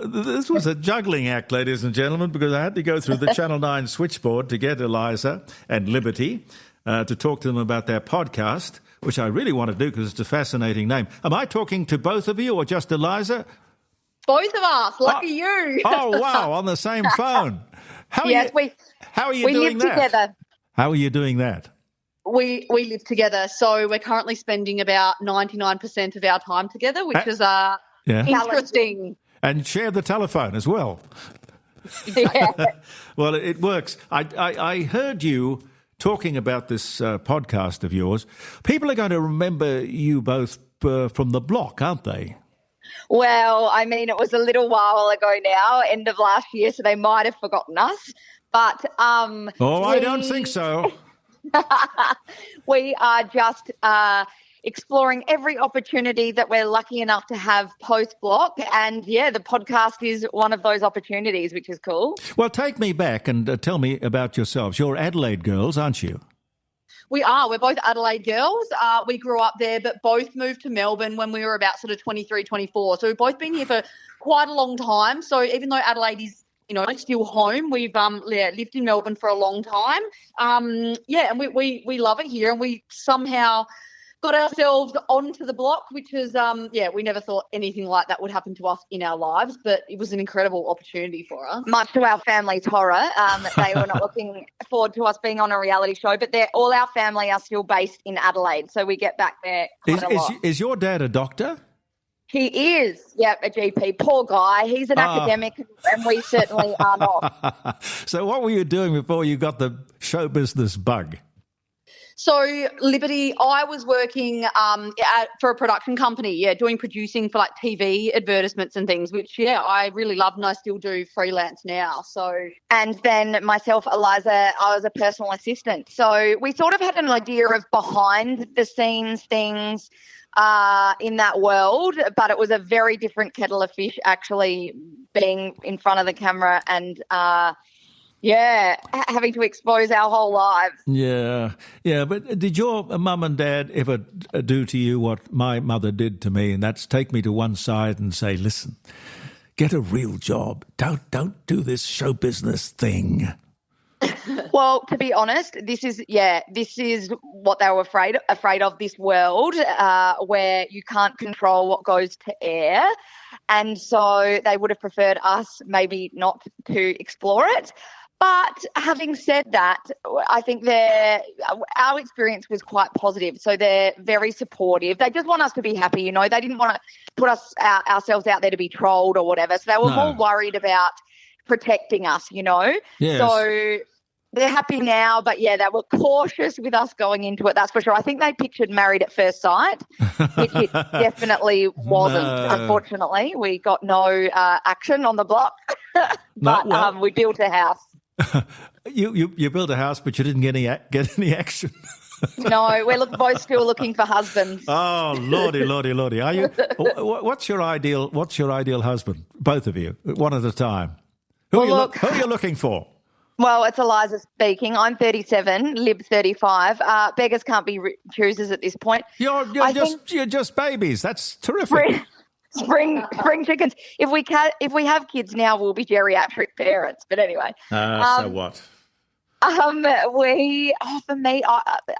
This was a juggling act, ladies and gentlemen, because I had to go through the Channel 9 switchboard to get Eliza and Liberty to talk to them about their podcast, which I really want to do because it's a fascinating name. Am I talking to both of you or just Eliza? Both of us. Lucky you. Oh, wow, on the same phone. How are you doing that? Together. How are you doing that? We live together, so we're currently spending about 99% of our time together, which is interesting. And share the telephone as well. Yeah. Well, it works. I heard you talking about this podcast of yours. People are going to remember you both from the block, aren't they? Well, I mean, it was a little while ago now, end of last year, so they might have forgotten us. But I don't think so. We are just exploring every opportunity that we're lucky enough to have post-block. And, the podcast is one of those opportunities, which is cool. Well, take me back and tell me about yourselves. You're Adelaide girls, aren't you? We are. We're both Adelaide girls. We grew up there, but both moved to Melbourne when we were about sort of 23, 24. So we've both been here for quite a long time. So even though Adelaide is still home, we've lived in Melbourne for a long time. And we love it here, and we somehow got ourselves onto the block, which is, we never thought anything like that would happen to us in our lives, but it was an incredible opportunity for us. Much to our family's horror, they were not looking forward to us being on a reality show, but all our family are still based in Adelaide, so we get back there quite a lot. Is your dad a doctor? He is, a GP. Poor guy. He's an academic, and we certainly are not. So what were you doing before you got the show business bug? So, Liberty, I was working for a production company, doing producing for like TV advertisements and things, which, I really loved, and I still do freelance now. So, and then myself, Eliza, I was a personal assistant. So we sort of had an idea of behind the scenes things in that world, but it was a very different kettle of fish actually being in front of the camera and having to expose our whole lives. Yeah. But did your mum and dad ever do to you what my mother did to me, and that's take me to one side and say, listen, get a real job. Don't do this show business thing. Well, to be honest, this is what they were afraid of, this world where you can't control what goes to air. And so they would have preferred us maybe not to explore it. But having said that, I think our experience was quite positive. So they're very supportive. They just want us to be happy, They didn't want to put ourselves out there to be trolled or whatever. So they were more worried about protecting us, Yes. So they're happy now, but they were cautious with us going into it, that's for sure. I think they pictured Married at First Sight. It definitely wasn't, unfortunately. We got no action on the block, but we built a house. You built a house, but you didn't get any action. No, we're both still looking for husbands. Oh, lordy! Are you? What's your ideal husband? Both of you, one at a time. Who are you looking for? Well, it's Eliza speaking. I'm 37, Lib's 35. Beggars can't be choosers at this point. You're just babies. That's terrific. Spring chickens. If we have kids now, we'll be geriatric parents. But anyway. So what? For me,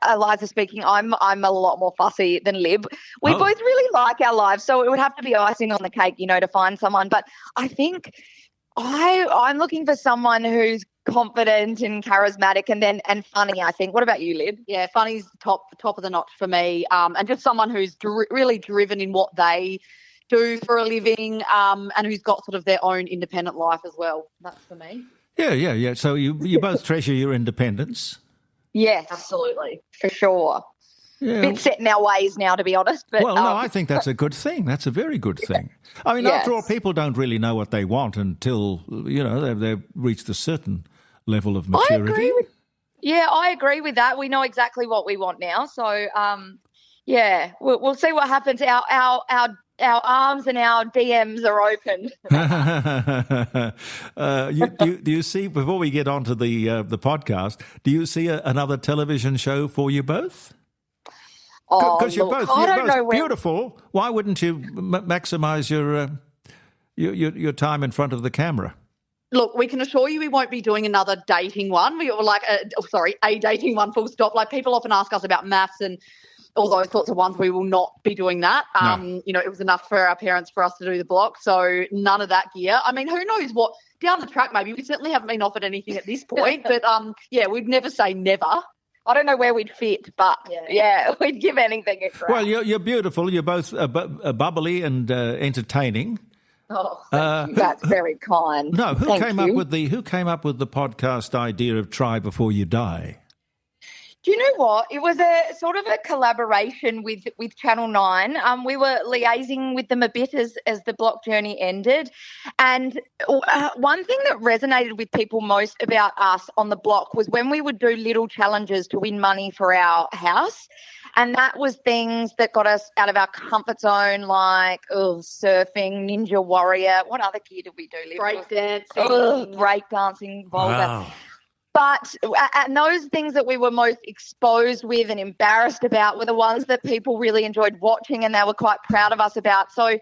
Eliza speaking, I'm a lot more fussy than Lib. We both really like our lives, so it would have to be icing on the cake, to find someone. But I think I'm looking for someone who's confident and charismatic and funny, I think. What about you, Lib? Yeah, funny's top of the notch for me, and just someone who's really driven in what they do for a living, and who's got sort of their own independent life as well. That's for me. Yeah. So you both treasure your independence? Yes, absolutely, for sure. Yeah. A bit set in our ways now, to be honest. But, no, I think that's a good thing. That's a very good thing. I mean, after all, people don't really know what they want until, they've reached a certain level of maturity. I agree with that. We know exactly what we want now. So, we'll see what happens. Our arms and our DMs are open. Do you see, before we get on to the podcast, do you see another television show for you both? Because you're both beautiful. Why wouldn't you maximise your time in front of the camera? Look, we can assure you we won't be doing another dating one. We were like, a dating one, full stop. Like, people often ask us about maths and all those sorts of ones. We will not be doing that. No. It was enough for our parents for us to do the block. So none of that gear. I mean, who knows what down the track, maybe. We certainly haven't been offered anything at this point. But, we'd never say never. I don't know where we'd fit, but we'd give anything a try. Well, you're beautiful. You're both bubbly and entertaining. Oh, thank you. That's very kind. No, who came up with the podcast idea of Try Before You Die? Do you know what? It was a sort of a collaboration with Channel 9. We were liaising with them a bit as the block journey ended. And one thing that resonated with people most about us on the block was when we would do little challenges to win money for our house. And that was things that got us out of our comfort zone, like surfing, Ninja Warrior. What other gear did we do? Breakdancing. Wow. But and those things that we were most exposed with and embarrassed about were the ones that people really enjoyed watching and they were quite proud of us about. So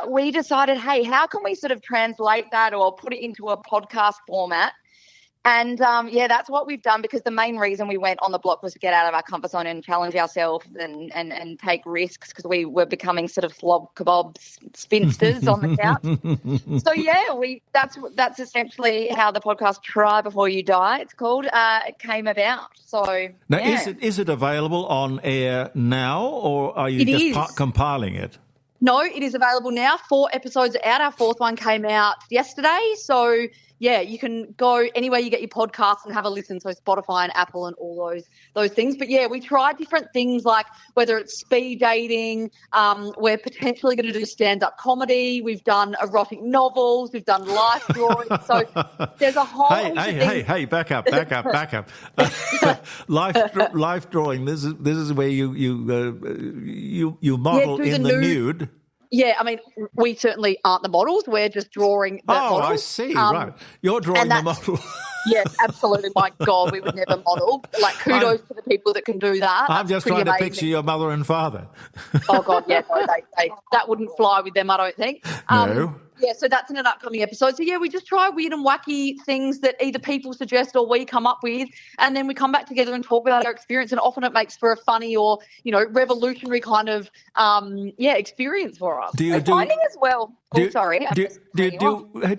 we decided, hey, how can we sort of translate that or put it into a podcast format? And, that's what we've done, because the main reason we went on the block was to get out of our comfort zone and challenge ourselves and take risks, because we were becoming sort of slob kebab spinsters on the couch. So, that's essentially how the podcast Try Before You Die, it's called, it came about. So, now, is it available on air now, or are you compiling it? No, it is available now. 4 episodes are out. Our 4th one came out yesterday. So, you can go anywhere you get your podcasts and have a listen. So Spotify and Apple and all those things. But, we tried different things, like whether it's speed dating. We're potentially going to do stand-up comedy. We've done erotic novels. We've done life drawing. So there's a whole Hey, back up. Life drawing. This is where you model in the nude. Yeah, I mean, we certainly aren't the models. We're just drawing the models. I see, right. You're drawing the model. Yes, absolutely. My God, we would never model. Like, kudos to the people that can do that. I'm just trying to picture your mother and father. Oh, God, no, that wouldn't fly with them, I don't think. No. Yeah, so that's in an upcoming episode. So, we just try weird and wacky things that either people suggest or we come up with, and then we come back together and talk about our experience, and often it makes for a funny or, revolutionary kind of, experience for us. Finding as well. Do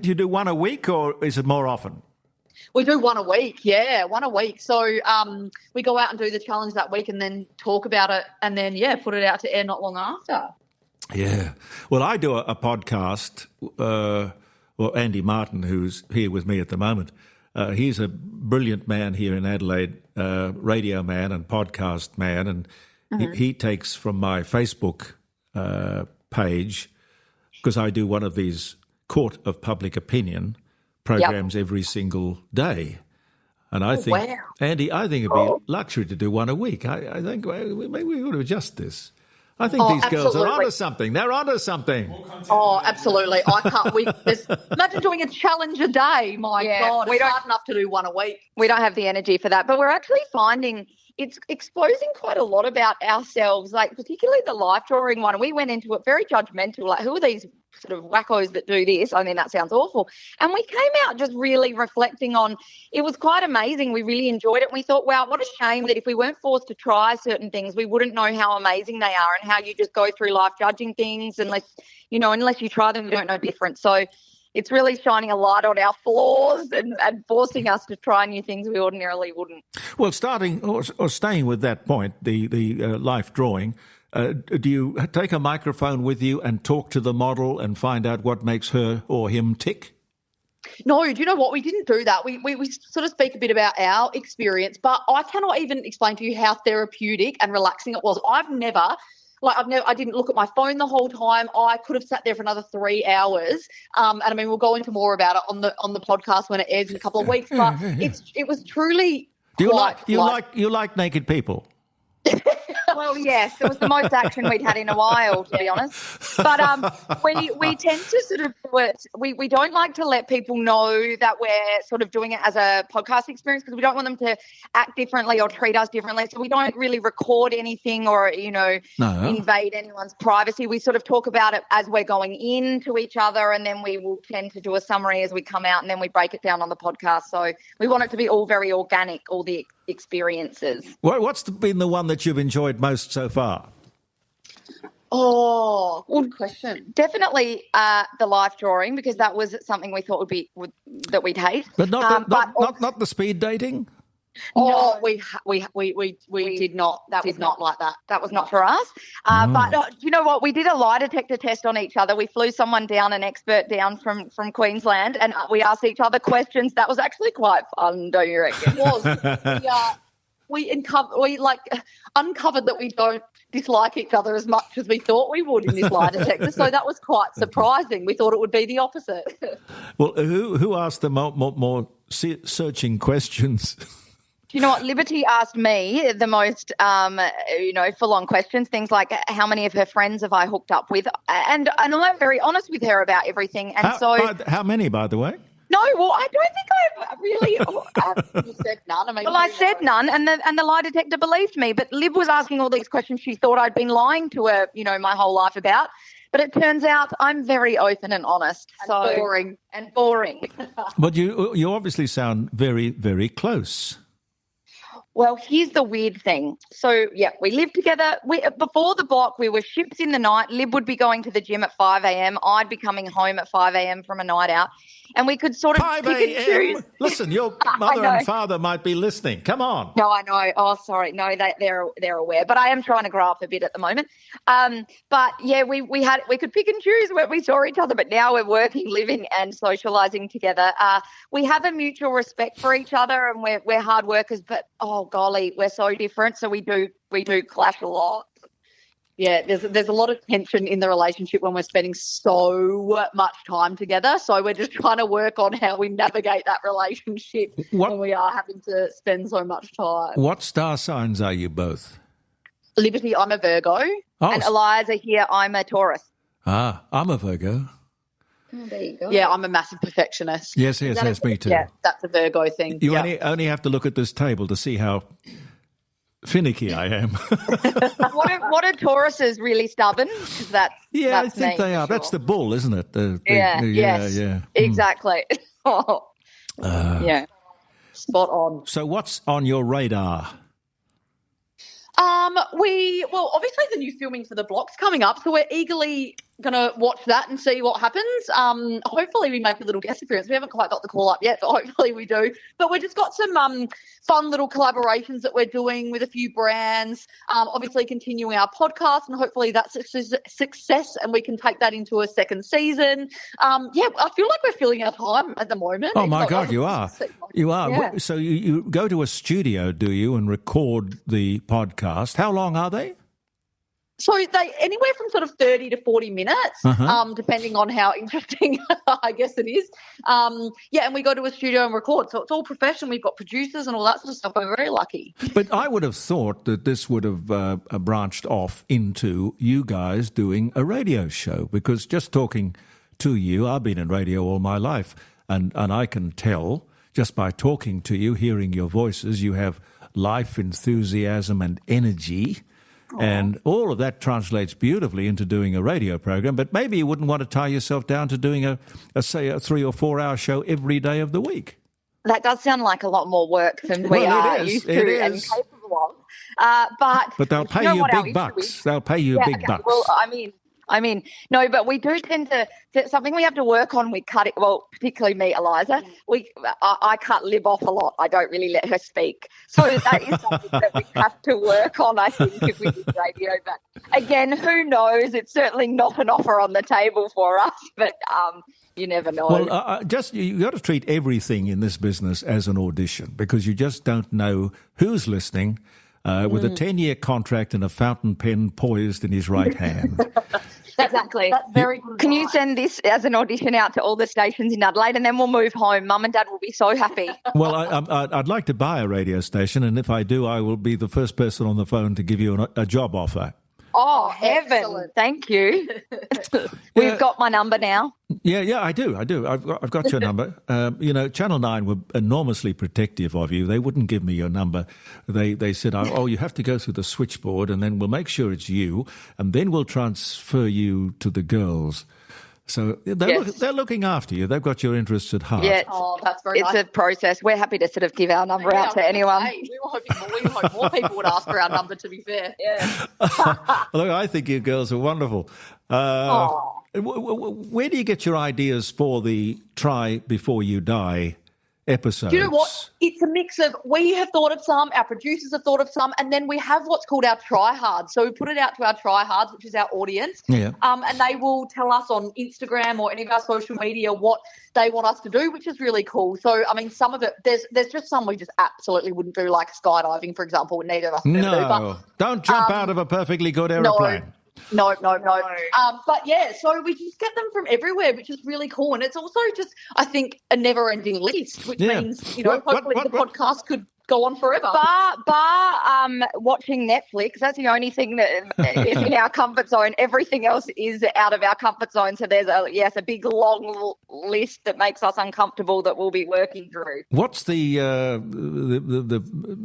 you do one a week, or is it more often? We do one a week, one a week. So we go out and do the challenge that week and then talk about it and then, put it out to air not long after. Yeah. Well, I do a podcast. Andy Martin, who's here with me at the moment, he's a brilliant man here in Adelaide, radio man and podcast man, and he takes from my Facebook page, because I do one of these court of public opinion programs every single day. And I think, wow. Andy, it'd be luxury to do one a week. I think maybe we ought to adjust this. I think these girls are onto something. They're onto something. Oh, absolutely. I can't. Imagine doing a challenge a day. My God, it's hard enough to do one a week. We don't have the energy for that. But we're actually finding it's exposing quite a lot about ourselves, like particularly the life drawing one. We went into it very judgmental, like, who are these sort of wackos that do this? I mean, that sounds awful. And we came out just really reflecting on, it was quite amazing. We really enjoyed it. And we thought, wow, what a shame that if we weren't forced to try certain things, we wouldn't know how amazing they are and how you just go through life judging things unless you try them, you don't know different. So it's really shining a light on our flaws and forcing us to try new things we ordinarily wouldn't. Well, staying with that point, the life drawing, do you take a microphone with you and talk to the model and find out what makes her or him tick? No, do you know what? We didn't do that. We sort of speak a bit about our experience, but I cannot even explain to you how therapeutic and relaxing it was. I didn't look at my phone the whole time. I could have sat there for another 3 hours. And I mean, we'll go into more about it on the podcast when it airs in a couple of weeks. But it was truly. Do you like naked people? Well, yes, it was the most action we'd had in a while, to be honest. But we tend to sort of do it. We don't like to let people know that we're sort of doing it as a podcast experience because we don't want them to act differently or treat us differently. So we don't really record anything or, invade anyone's privacy. We sort of talk about it as we're going into each other, and then we will tend to do a summary as we come out, and then we break it down on the podcast. So we want it to be all very organic, all the experiences. What's been the one that you've enjoyed most so far? Oh, good question. Definitely the life drawing, because that was something we thought that we'd hate. But not the speed dating? Oh, no. we did not. That was not like that. That was not for us. But you know what? We did a lie detector test on each other. We flew someone down, an expert down from Queensland, and we asked each other questions. That was actually quite fun, don't you reckon? It was. We uncovered that we don't dislike each other as much as we thought we would in this lie detector. So that was quite surprising. We thought it would be the opposite. Well, who asked the more searching questions? Do you know what? Liberty asked me the most, full-on questions, things like how many of her friends have I hooked up with? And I'm very honest with her about everything. And how many, by the way? No, well, I don't think I've really. You said none. I said none, and the lie detector believed me. But Lib was asking all these questions she thought I'd been lying to her, my whole life about. But it turns out I'm very open and honest. Boring. But you obviously sound very, very close. Well, here's the weird thing. So, yeah, we lived together. Before the block, we were ships in the night. Lib would be going to the gym at 5 a.m. I'd be coming home at 5 a.m. from a night out. And we could sort of 5 pick and choose. Listen, your mother and father might be listening. Come on. No, I know. Oh, sorry. No, they're aware. But I am trying to grow up a bit at the moment. But, yeah, we could pick and choose where we saw each other. But now we're working, living and socialising together. We have a mutual respect for each other, and we're hard workers. But, oh, golly, we're so different. So we do clash a lot. Yeah, there's a lot of tension in the relationship when we're spending so much time together. So we're just trying to work on how we navigate that relationship when we are having to spend so much time. What star signs are you both? Liberty, I'm a Virgo. Oh. And Eliza here, I'm a Taurus. Ah, I'm a Virgo. Oh, there you go. Yeah, I'm a massive perfectionist. Yes, me too. Yeah, that's a Virgo thing. You only have to look at this table to see how finicky I am. What are Tauruses, really stubborn? That's I think they are. Sure. That's the bull, isn't it? Yeah. Exactly. Yeah. Spot on. So what's on your radar? Obviously the new filming for the block's coming up, so we're eagerly going to watch that and see what happens. Hopefully we make a little guest appearance. We haven't quite got the call up yet, but hopefully we do. But we've just got some fun little collaborations that we're doing with a few brands, obviously continuing our podcast, and hopefully that's a success and we can take that into a second season. I feel like we're filling our time at the moment. Oh, my God, you are. You are. Yeah. So you go to a studio, do you, and record the podcast. How long are they? So they anywhere from sort of 30 to 40 minutes, depending on how interesting I guess it is. And we go to a studio and record. So it's all professional. We've got producers and all that sort of stuff. We're very lucky. But I would have thought that this would have branched off into you guys doing a radio show, because just talking to you, I've been in radio all my life, and I can tell just by talking to you, hearing your voices, you have life, enthusiasm and energy. And all of that translates beautifully into doing a radio program. But maybe you wouldn't want to tie yourself down to doing a 3 or 4 hour show every day of the week. That does sound like a lot more work than we are used to and capable of. But they'll pay you big bucks. They'll pay you big bucks. Well, I mean, no, but we do tend to something we have to work on. We cut it. Well, particularly me, Eliza. I cut Lib off a lot. I don't really let her speak. So that is something that we have to work on, I think, if we do radio. But again, who knows? It's certainly not an offer on the table for us. But you never know. Well, you got to treat everything in this business as an audition, because you just don't know who's listening. With a 10-year contract and a fountain pen poised in his right hand. Exactly. That's very good. Can you advice. send this as an audition out to all the stations in Adelaide, and then we'll move home? Mum and Dad will be so happy. Well, I'd like to buy a radio station, and if I do, I will be the first person on the phone to give you a job offer. Oh, heaven. Excellent. Thank you. We've got my number now. Yeah, I do. I've got your number. Channel 9 were enormously protective of you. They wouldn't give me your number. They said, oh, you have to go through the switchboard, and then we'll make sure it's you, and then we'll transfer you to the girls. So they're looking after you. They've got your interests at heart. Yeah, That's very nice. it's a process. We're happy to sort of give our number out to anyone. We hope more people would ask for our number, to be fair. Yeah. Look, I think you girls are wonderful. Where do you get your ideas for the Try Before You Die episodes? Do you know what? It's a mix of, we have thought of some, our producers have thought of some, and then we have what's called our tryhards. So we put it out to our tryhards, which is our audience, Yeah. And they will tell us on Instagram or any of our social media what they want us to do, which is really cool. So, I mean, some of it, there's just some we just absolutely wouldn't do, like skydiving, for example, would neither of us do. No, don't jump out of a perfectly good aeroplane. No. But yeah, so we just get them from everywhere, which is really cool. And it's also just, I think, a never-ending list, which means, hopefully the podcast could go on forever. Bar watching Netflix, that's the only thing that is in our comfort zone. Everything else is out of our comfort zone. So there's a big long list that makes us uncomfortable that we'll be working through. What's the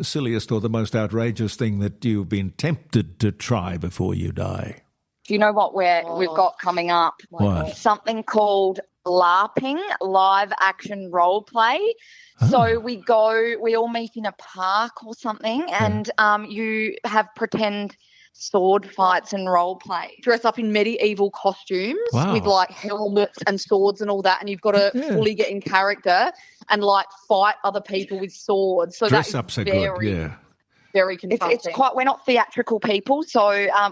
silliest or the most outrageous thing that you've been tempted to try before you die? Do you know what we've got coming up? What? Something called LARPing, live action role play. So we all meet in a park or something, and you have pretend sword fights and role play. Dress up in medieval costumes with like helmets and swords and all that, and you've got to fully get in character and like fight other people with swords. So Dress ups are good, yeah. Very confronting. It's quite. We're not theatrical people, so I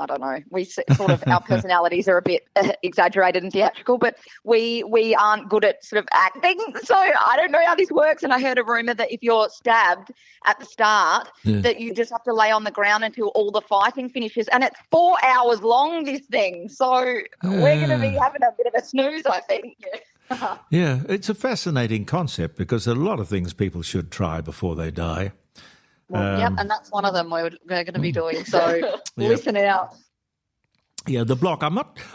don't know. We sort of our personalities are a bit exaggerated and theatrical, but we aren't good at sort of acting. So I don't know how this works. And I heard a rumor that if you're stabbed at the start, that you just have to lay on the ground until all the fighting finishes, and it's 4 hours long. This thing, so we're going to be having a bit of a snooze, I think. Yeah, it's a fascinating concept because a lot of things people should try before they die. Yep, and that's one of them we're going to be doing. So listen out. Yeah, the block.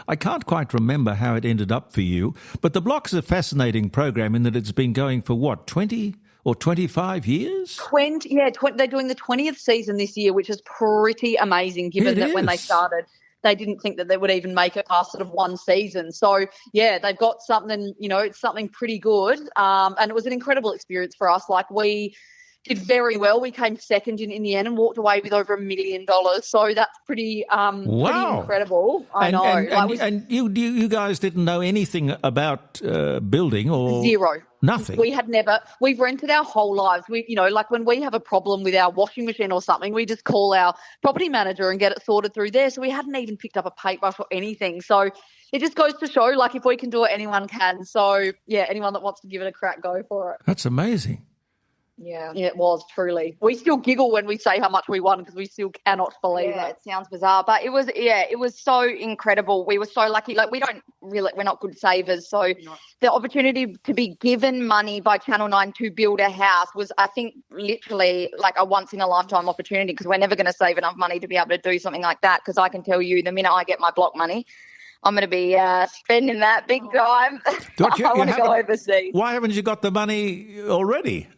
I can't quite remember how it ended up for you, but the block is a fascinating program in that it's been going for 20 or 25 years. They're doing the 20th season this year, which is pretty amazing. Given that when they started, they didn't think that they would even make it past sort of one season. So yeah, they've got something. It's something pretty good, and it was an incredible experience for us. Like we did very well. We came second in the end and walked away with over $1 million. So that's pretty incredible. I know. And you guys didn't know anything about building or zero. Nothing. We've rented our whole lives. Like when we have a problem with our washing machine or something, we just call our property manager and get it sorted through there. So we hadn't even picked up a paintbrush or anything. So it just goes to show, like, if we can do it, anyone can. So yeah, anyone that wants to give it a crack, go for it. That's amazing. Yeah, it was truly. We still giggle when we say how much we won because we still cannot believe it. It sounds bizarre, but it was so incredible. We were so lucky. Like we're not good savers, so the opportunity to be given money by Channel 9 to build a house was, I think, literally like a once in a lifetime opportunity because we're never going to save enough money to be able to do something like that. Because I can tell you, the minute I get my block money, I'm going to be spending that big time. I want to go overseas. Why haven't you got the money already?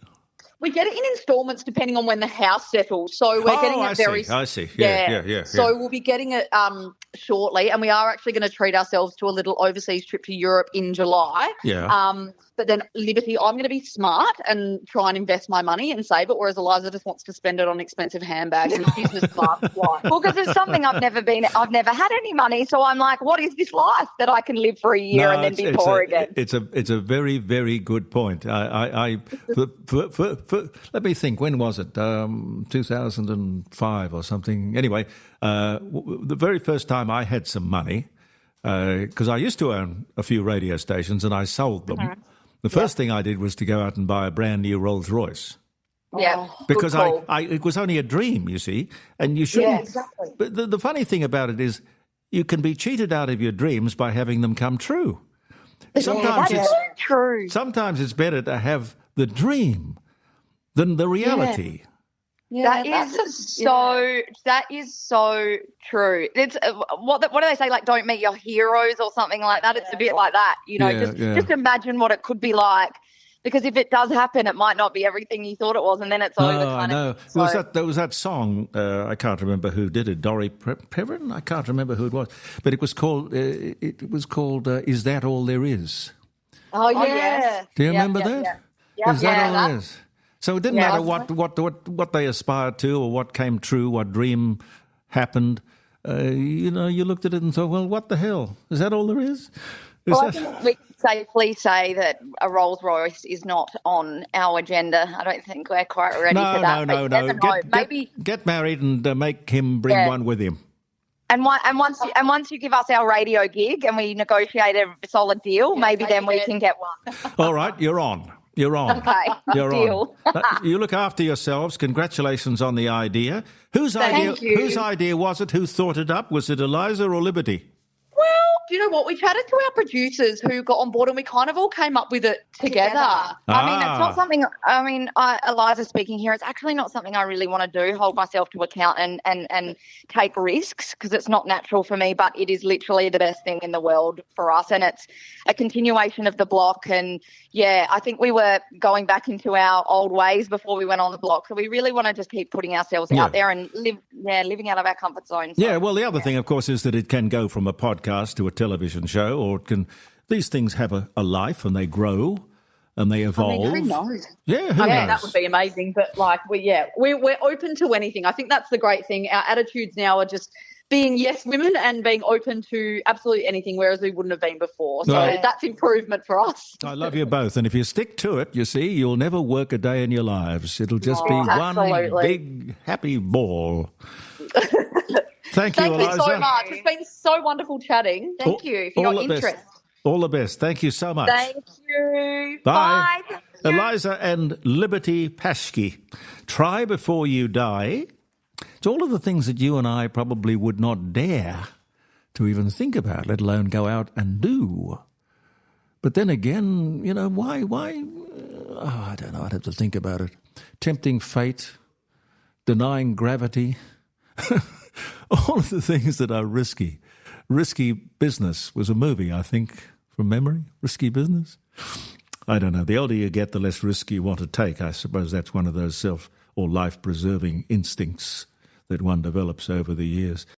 We get it in installments depending on when the house settles. So we're getting it I see. Yeah. So we'll be getting it shortly, and we are actually going to treat ourselves to a little overseas trip to Europe in July. Yeah. But then Liberty, I'm going to be smart and try and invest my money and save it, whereas Eliza just wants to spend it on expensive handbags and business class flights. Well, because it's something I've never had any money, so I'm like, what is this life that I can live for a year and then be poor again? It's a very, very good point. Let me think, when was it? 2005 or something. Anyway, the very first time I had some money, because I used to own a few radio stations and I sold them. Mm-hmm. The first thing I did was to go out and buy a brand new Rolls Royce. Yeah, because it was only a dream, you see, and you shouldn't. Yeah, exactly. But the funny thing about it is, you can be cheated out of your dreams by having them come true. Sometimes it's true. Sometimes it's better to have the dream than the reality. Yeah, that is so true. It's what do they say? Like, don't meet your heroes or something like that. It's a bit like that, just imagine what it could be like. Because if it does happen, it might not be everything you thought it was, and then it's over. I know. There was that song. I can't remember who did it. Dory Previn. I can't remember who it was, but it was called. Is That All There Is? Oh yeah. Do you remember that? Yeah. Is that all there is? So it didn't matter what they aspired to or what came true, what dream happened. You looked at it and thought, well, what the hell? Is that all there is? I think we can safely say that a Rolls Royce is not on our agenda. I don't think we're quite ready for that. No. Get married and make him bring one with him. And once you give us our radio gig and we negotiate a solid deal, maybe then we can get one. All right, you're on. You're on. Okay, you're deal. On. You look after yourselves. Congratulations on the idea. Whose idea was it? Who thought it up? Was it Eliza or Liberty? Well, do you know what? We chatted to our producers who got on board and we kind of all came up with it together. I mean, it's not something, Eliza speaking here, it's actually not something I really want to do, hold myself to account and take risks, because it's not natural for me, but it is literally the best thing in the world for us. And it's a continuation of the block. And yeah, I think we were going back into our old ways before we went on the block. So we really want to just keep putting ourselves out there and living out of our comfort zone. So, well, the other thing, of course, is that it can go from a podcast to a television show, or these things have a life and they grow and they evolve. I mean, who knows? Yeah, who knows? That would be amazing. But we're open to anything. I think that's the great thing. Our attitudes now are just being yes women and being open to absolutely anything, whereas we wouldn't have been before. So that's improvement for us. I love you both. And if you stick to it, you see, you'll never work a day in your lives. It'll just be one big happy ball. Thank you, Eliza. Thank you so much. It's been so wonderful chatting. Thank you for your interest. All the best. Thank you so much. Thank you. Bye. Bye. Eliza and Liberty Paschke. Try before you die. It's all of the things that you and I probably would not dare to even think about, let alone go out and do. But then again, why? I don't know. I'd have to think about it. Tempting fate, denying gravity. All of the things that are risky. Risky Business was a movie, I think, from memory. Risky Business. I don't know. The older you get, the less risk you want to take. I suppose that's one of those self or life-preserving instincts that one develops over the years.